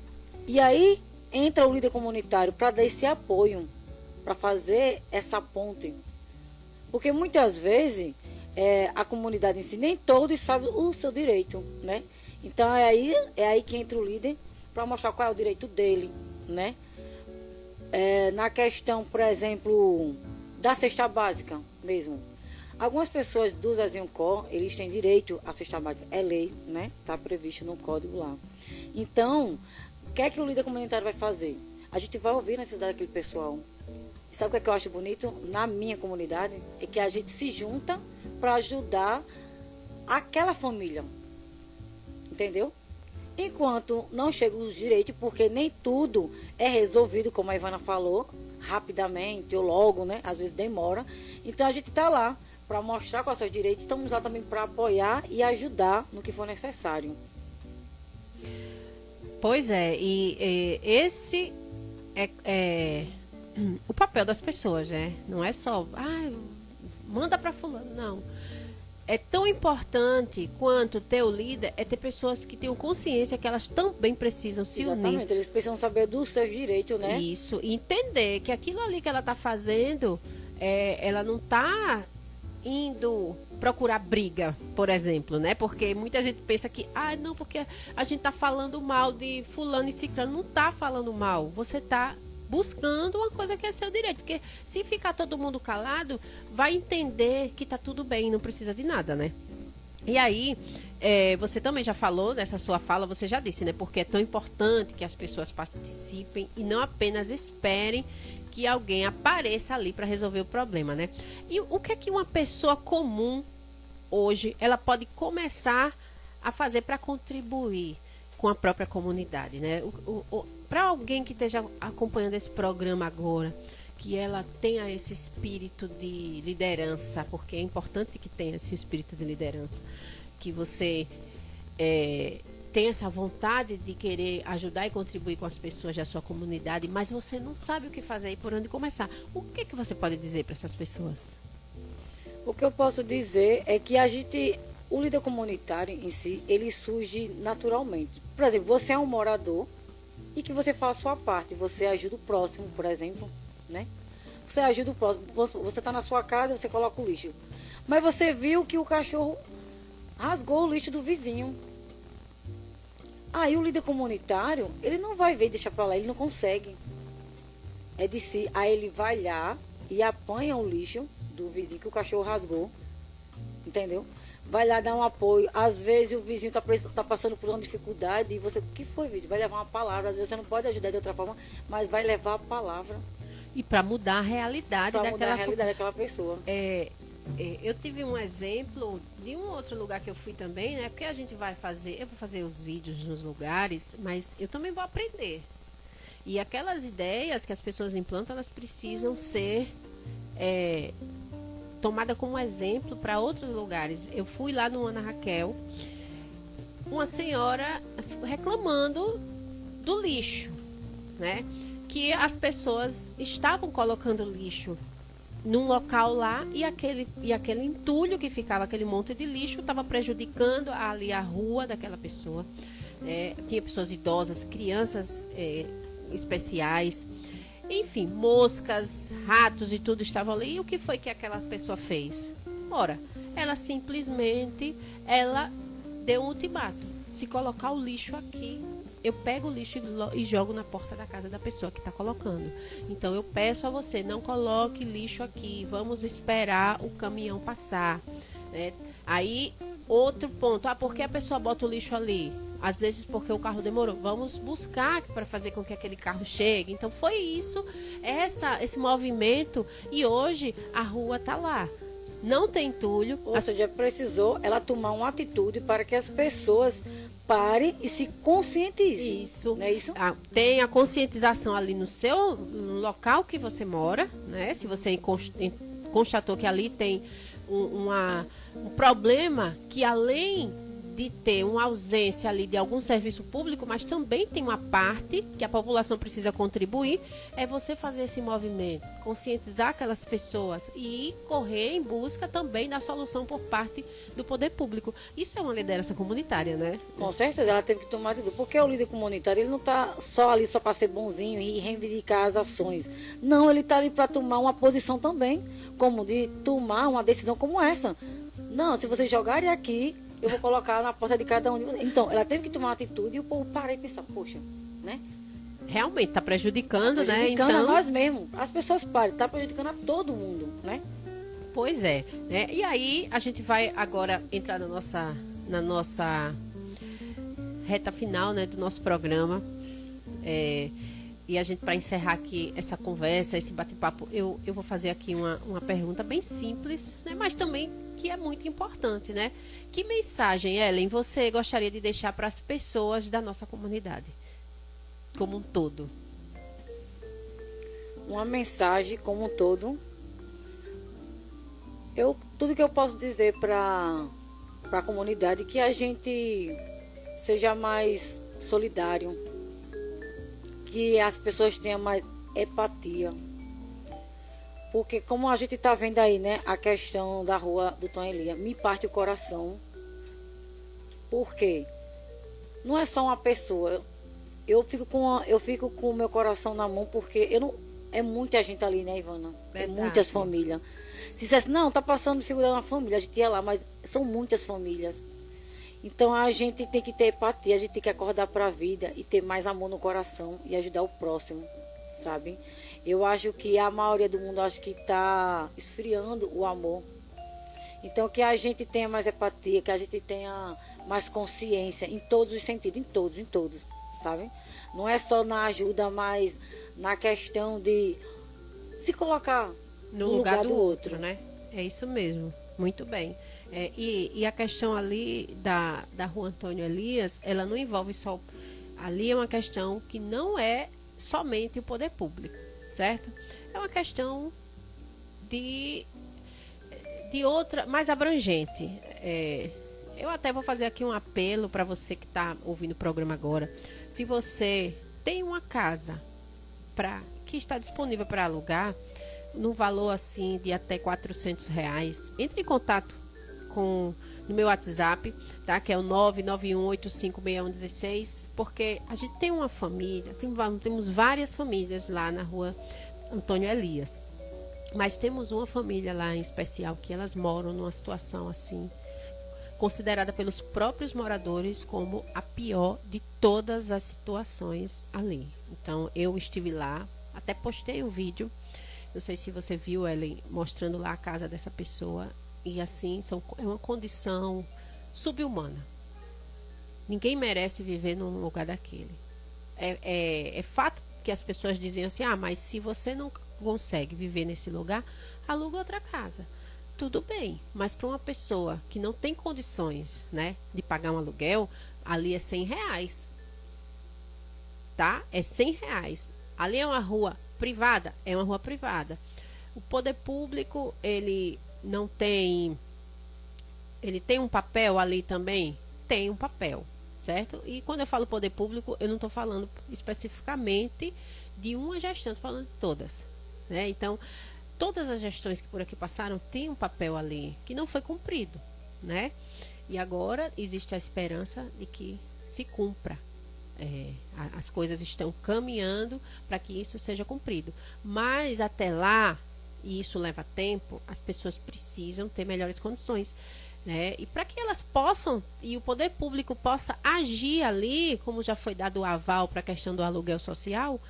E aí entra o líder comunitário para dar esse apoio, para fazer essa ponte. Porque muitas vezes a comunidade em si, nem todos sabem o seu direito, né? Então é aí que entra o líder para mostrar qual é o direito dele, né? Na questão, por exemplo, da cesta básica mesmo. Algumas pessoas do Zezinho Có, eles têm direito à cesta básica. É lei, né? Está previsto no código lá. Então, o que é que o líder comunitário vai fazer? A gente vai ouvir a necessidade daquele pessoal. E sabe o que eu acho bonito na minha comunidade? É que a gente se junta para ajudar aquela família. Entendeu? Enquanto não chegam os direitos, porque nem tudo é resolvido, como a Ivana falou, rapidamente ou logo, né? Às vezes demora. Então a gente está lá para mostrar quais são os direitos, estamos lá também para apoiar e ajudar no que for necessário. Pois é, e esse é o papel das pessoas, né? Não é só, manda para fulano, não. É tão importante quanto ter o líder, é ter pessoas que tenham consciência que elas também precisam se unir. Exatamente, eles precisam saber dos seus direitos, né? Isso, e entender que aquilo ali que ela está fazendo, ela não está indo procurar briga, por exemplo, né? Porque muita gente pensa que, não, porque a gente está falando mal de fulano e ciclano. Não está falando mal, você está buscando uma coisa que é seu direito, porque se ficar todo mundo calado, vai entender que tá tudo bem, não precisa de nada, né? E aí, você também já falou, nessa sua fala, você já disse, né? Porque é tão importante que as pessoas participem e não apenas esperem que alguém apareça ali para resolver o problema, né? E o que é que uma pessoa comum, hoje, ela pode começar a fazer para contribuir com a própria comunidade, né? Para alguém que esteja acompanhando esse programa agora, que ela tenha esse espírito de liderança, porque é importante que tenha esse espírito de liderança, que você tem essa vontade de querer ajudar e contribuir com as pessoas da sua comunidade, mas você não sabe o que fazer e por onde começar. O que que você pode dizer para essas pessoas? O que eu posso dizer é que o líder comunitário em si, ele surge naturalmente. Por exemplo, você é um morador e que você faz a sua parte, você ajuda o próximo, por exemplo, né? Você ajuda o próximo, você está na sua casa, você coloca o lixo. Mas você viu que o cachorro rasgou o lixo do vizinho. Aí o líder comunitário, ele não vai ver e deixar para lá, ele não consegue. É de si. Aí ele vai lá e apanha o lixo do vizinho que o cachorro rasgou. Entendeu? Vai lá dar um apoio. Às vezes o vizinho tá passando por uma dificuldade e você, o que foi, vizinho? Vai levar uma palavra. Às vezes você não pode ajudar de outra forma, mas vai levar a palavra. E para mudar a realidade daquela pessoa. Eu tive um exemplo de um outro lugar que eu fui também, né? Porque eu vou fazer os vídeos nos lugares, mas eu também vou aprender. E aquelas ideias que as pessoas implantam, elas precisam ser tomadas como exemplo para outros lugares. Eu fui lá no Ana Raquel, uma senhora reclamando do lixo, né? Que as pessoas estavam colocando lixo num local lá e aquele entulho que ficava, aquele monte de lixo, estava prejudicando ali a rua daquela pessoa. Tinha pessoas idosas, crianças especiais, enfim, moscas, ratos e tudo estavam ali. E o que foi que aquela pessoa fez? Ora, ela simplesmente, ela deu um ultimato. Se colocar o lixo aqui, eu pego o lixo e jogo na porta da casa da pessoa que está colocando. Então eu peço a você, não coloque lixo aqui, vamos esperar o caminhão passar, né? Aí, outro ponto, por que a pessoa bota o lixo ali? Às vezes porque o carro demorou. Vamos buscar para fazer com que aquele carro chegue. Então foi isso, esse movimento, e hoje a rua está lá. Não tem entulho. Ou seja, precisou ela tomar uma atitude para que as pessoas parem e se conscientizem. Isso. Não é isso? Tem a conscientização ali no local que você mora, né? Se você constatou que ali tem um problema, que além de ter uma ausência ali de algum serviço público, mas também tem uma parte que a população precisa contribuir, é você fazer esse movimento, conscientizar aquelas pessoas e correr em busca também da solução por parte do poder público. Isso é uma liderança comunitária, né? Com certeza, ela teve que tomar atitude, porque o líder comunitário, ele não está só ali só para ser bonzinho e reivindicar as ações. Não, ele está ali para tomar uma posição também, como de tomar uma decisão como essa. Não, se vocês jogarem aqui, eu vou colocar na porta de cada um de vocês. Então, ela teve que tomar uma atitude e o povo para e pensar, poxa, né? Realmente, está prejudicando, né? Prejudicando Então, a nós mesmos. As pessoas param, está prejudicando a todo mundo, né? Pois é, né? E aí, a gente vai agora entrar na nossa reta final, né, do nosso programa. E a gente, para encerrar aqui essa conversa, esse bate-papo, eu vou fazer aqui uma pergunta bem simples, né? Mas também que é muito importante, né? Que mensagem, Ellen, você gostaria de deixar para as pessoas da nossa comunidade, como um todo? Uma mensagem como um todo. Tudo que eu posso dizer para a comunidade é que a gente seja mais solidário, que as pessoas tenham mais empatia. Porque como a gente está vendo aí, né, a questão da rua do Tom Elia, me parte o coração. Por quê? Não é só uma pessoa. Eu fico com o meu coração na mão, porque é muita gente ali, né, Ivana? Verdade. É muitas famílias. Se dissesse, não, tá passando figura na família, a gente ia lá, mas são muitas famílias. Então a gente tem que ter empatia, a gente tem que acordar para a vida e ter mais amor no coração e ajudar o próximo, sabe? Eu acho que a maioria do mundo acho que está esfriando o amor. Então que a gente tenha mais empatia, que a gente tenha mais consciência em todos os sentidos, em todos, sabe? Não é só na ajuda, mas na questão de se colocar no lugar do outro, né? É isso mesmo, muito bem. E a questão ali da rua Antônio Elias, ela não envolve só... Ali é uma questão que não é somente o poder público, certo? É uma questão de outra, mais abrangente. Eu até vou fazer aqui um apelo para você que está ouvindo o programa agora. Se você tem uma casa que está disponível para alugar, no valor assim de até R$400, entre em contato no meu WhatsApp, tá? Que é o 991856116, porque a gente tem uma família, temos várias famílias lá na rua Antônio Elias, mas temos uma família lá em especial que elas moram numa situação assim, considerada pelos próprios moradores como a pior de todas as situações ali. Então eu estive lá, até postei um vídeo, não sei se você viu, Ellen, mostrando lá a casa dessa pessoa. E assim, é uma condição subhumana. Ninguém merece viver num lugar daquele. É fato que as pessoas dizem assim, mas se você não consegue viver nesse lugar, aluga outra casa. Tudo bem, mas para uma pessoa que não tem condições, né, de pagar um aluguel, ali é R$100. Tá? É R$100. Ali é uma rua privada? É uma rua privada. O poder público, ele tem um papel ali também? Tem um papel, certo? E quando eu falo poder público, eu não estou falando especificamente de uma gestão, estou falando de todas, né? Então, todas as gestões que por aqui passaram têm um papel ali que não foi cumprido, né? E agora existe a esperança de que se cumpra. As coisas estão caminhando para que isso seja cumprido. Mas até lá, e isso leva tempo, as pessoas precisam ter melhores condições, né? E para que elas possam, e o poder público possa agir ali, como já foi dado o aval para a questão do aluguel social,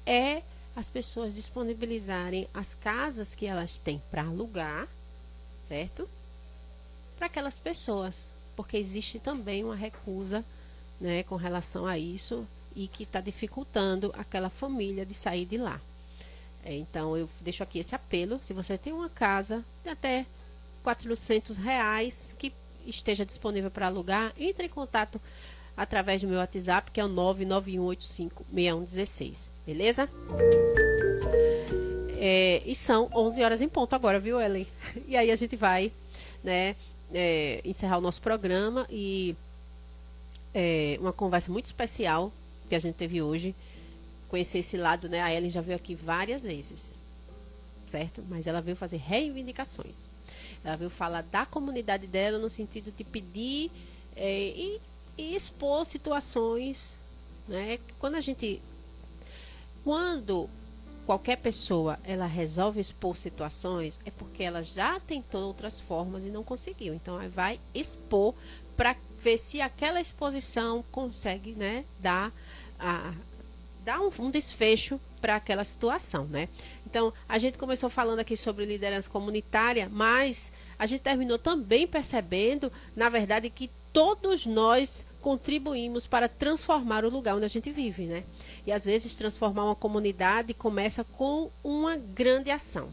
é as pessoas disponibilizarem as casas que elas têm para alugar, certo? Para aquelas pessoas, porque existe também uma recusa, né, com relação a isso, e que está dificultando aquela família de sair de lá. Então, eu deixo aqui esse apelo. Se você tem uma casa de até R$ 400 que esteja disponível para alugar, entre em contato através do meu WhatsApp, que é o 991856116. Beleza? E são 11 horas em ponto agora, viu, Ellen? E aí a gente vai, né, encerrar o nosso programa e uma conversa muito especial que a gente teve hoje. Conhecer esse lado, né? A Ellen já veio aqui várias vezes, certo? Mas ela veio fazer reivindicações. Ela veio falar da comunidade dela no sentido de pedir e expor situações, né? Quando qualquer pessoa ela resolve expor situações, é porque ela já tentou outras formas e não conseguiu. Então, ela vai expor para ver se aquela exposição consegue, né, dar um desfecho para aquela situação, né? Então, a gente começou falando aqui sobre liderança comunitária, mas a gente terminou também percebendo, na verdade, que todos nós contribuímos para transformar o lugar onde a gente vive, né? E às vezes transformar uma comunidade começa com uma grande ação.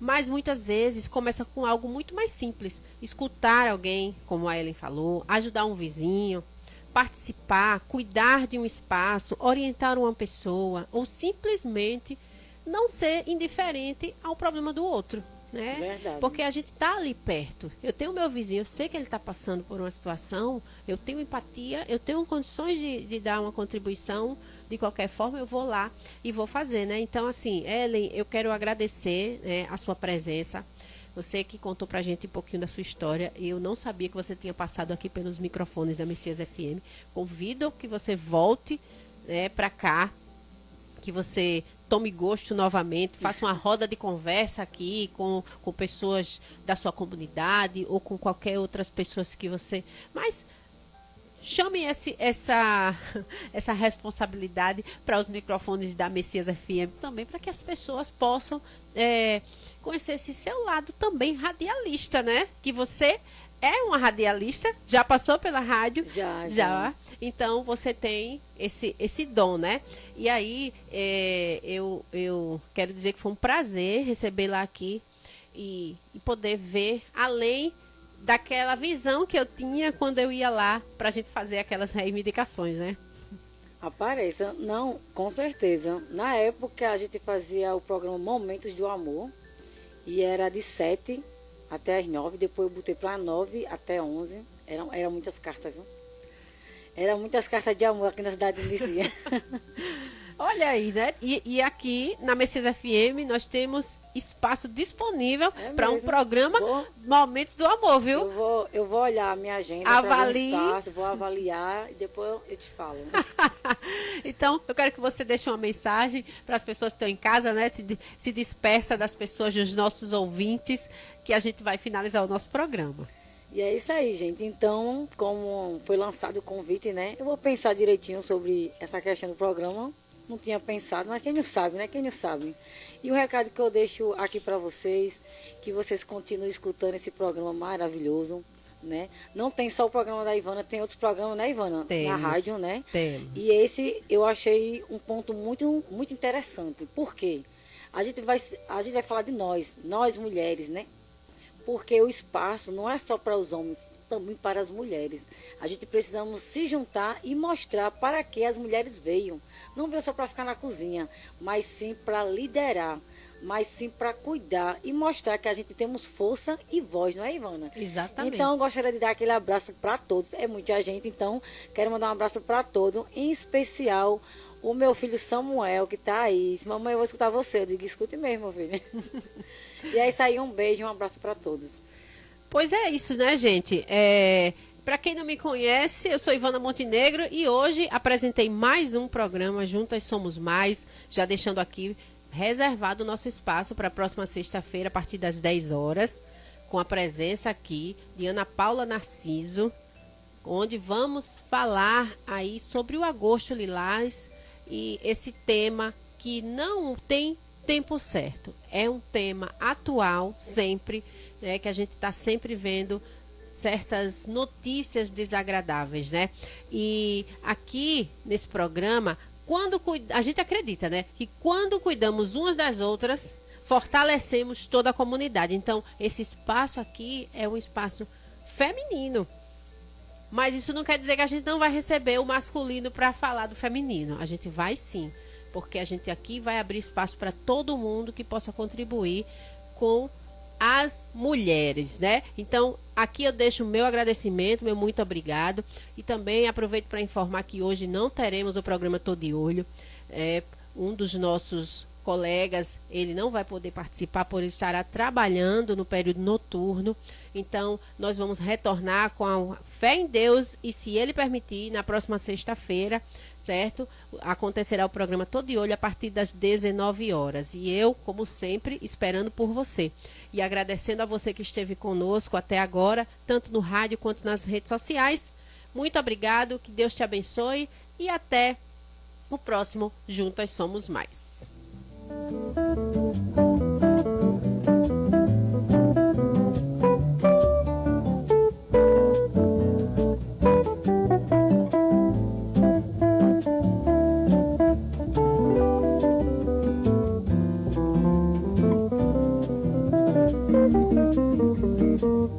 Mas muitas vezes começa com algo muito mais simples. Escutar alguém, como a Ellen falou, ajudar um vizinho, participar, cuidar de um espaço, orientar uma pessoa ou simplesmente não ser indiferente ao problema do outro, né? Verdade. Porque a gente está ali perto. Eu tenho meu vizinho, eu sei que ele está passando por uma situação, eu tenho empatia, eu tenho condições de dar uma contribuição. De qualquer forma, eu vou lá e vou fazer, né? Então, assim, Ellen, eu quero agradecer, né, a sua presença. Você que contou pra gente um pouquinho da sua história. Eu não sabia que você tinha passado aqui pelos microfones da Messias FM. Convido que você volte, né, para cá, que você tome gosto novamente, faça uma roda de conversa aqui com pessoas da sua comunidade ou com qualquer outras pessoas que você... Mas chame essa responsabilidade para os microfones da Messias FM também, para que as pessoas possam conhecer esse seu lado também radialista, né? Que você é uma radialista, já passou pela rádio? Já. Então, você tem esse dom, né? E aí, eu quero dizer que foi um prazer recebê-la aqui e poder ver além daquela visão que eu tinha quando eu ia lá para a gente fazer aquelas reivindicações, né? Apareça, não, com certeza. Na época a gente fazia o programa Momentos do Amor e era de 7 até as 9, depois eu botei para 9 até 11. Eram muitas cartas, viu? Eram muitas cartas de amor aqui na cidade de Messias. Olha aí, né? E aqui na Messias FM nós temos espaço disponível para um programa Momentos do Amor, viu? Eu vou olhar a minha agenda, avalie, espaço, vou avaliar e depois eu te falo. Então, eu quero que você deixe uma mensagem para as pessoas que estão em casa, né? Se dispersa das pessoas, dos nossos ouvintes, que a gente vai finalizar o nosso programa. E é isso aí, gente. Então, como foi lançado o convite, né? Eu vou pensar direitinho sobre essa questão do programa. Não tinha pensado, mas quem não sabe, né? Quem não sabe. E o recado que eu deixo aqui para vocês, que vocês continuem escutando esse programa maravilhoso, né? Não tem só o programa da Ivana, tem outros programas, né, Ivana? Temos, na rádio, né? Temos. E esse eu achei um ponto muito, muito interessante. Por quê? A gente vai falar de nós mulheres, né? Porque o espaço não é só para os homens, também para as mulheres. A gente precisamos se juntar e mostrar para que as mulheres veio. Não veio só para ficar na cozinha, mas sim para liderar, mas sim para cuidar e mostrar que a gente temos força e voz, não é, Ivana? Exatamente. Então, eu gostaria de dar aquele abraço para todos. É muita gente, então, quero mandar um abraço para todos, em especial o meu filho Samuel, que está aí. Mamãe, eu vou escutar você. Eu digo, escute mesmo, meu filho. E é isso aí, um beijo e um abraço para todos. Pois é isso, né, gente? Para quem não me conhece, eu sou Ivana Montenegro e hoje apresentei mais um programa Juntas Somos Mais, já deixando aqui reservado o nosso espaço para a próxima sexta-feira, a partir das 10 horas, com a presença aqui de Ana Paula Narciso, onde vamos falar aí sobre o Agosto Lilás e esse tema que não tem tempo certo. É um tema atual sempre, né, que a gente está sempre vendo certas notícias desagradáveis, né? E aqui nesse programa, a gente acredita, né, que quando cuidamos umas das outras, fortalecemos toda a comunidade. Então, esse espaço aqui é um espaço feminino. Mas isso não quer dizer que a gente não vai receber o masculino para falar do feminino. A gente vai sim, porque a gente aqui vai abrir espaço para todo mundo que possa contribuir com as mulheres, né? Então, aqui eu deixo o meu agradecimento, meu muito obrigado. E também aproveito para informar que hoje não teremos o programa Tô de Olho. Um dos nossos colegas, ele não vai poder participar por ele estará trabalhando no período noturno. Então, nós vamos retornar com a fé em Deus e, se ele permitir, na próxima sexta-feira, certo? Acontecerá o programa Tô de Olho a partir das 19 horas. E eu, como sempre, esperando por você. E agradecendo a você que esteve conosco até agora, tanto no rádio quanto nas redes sociais. Muito obrigado, que Deus te abençoe e até o próximo Juntas Somos Mais.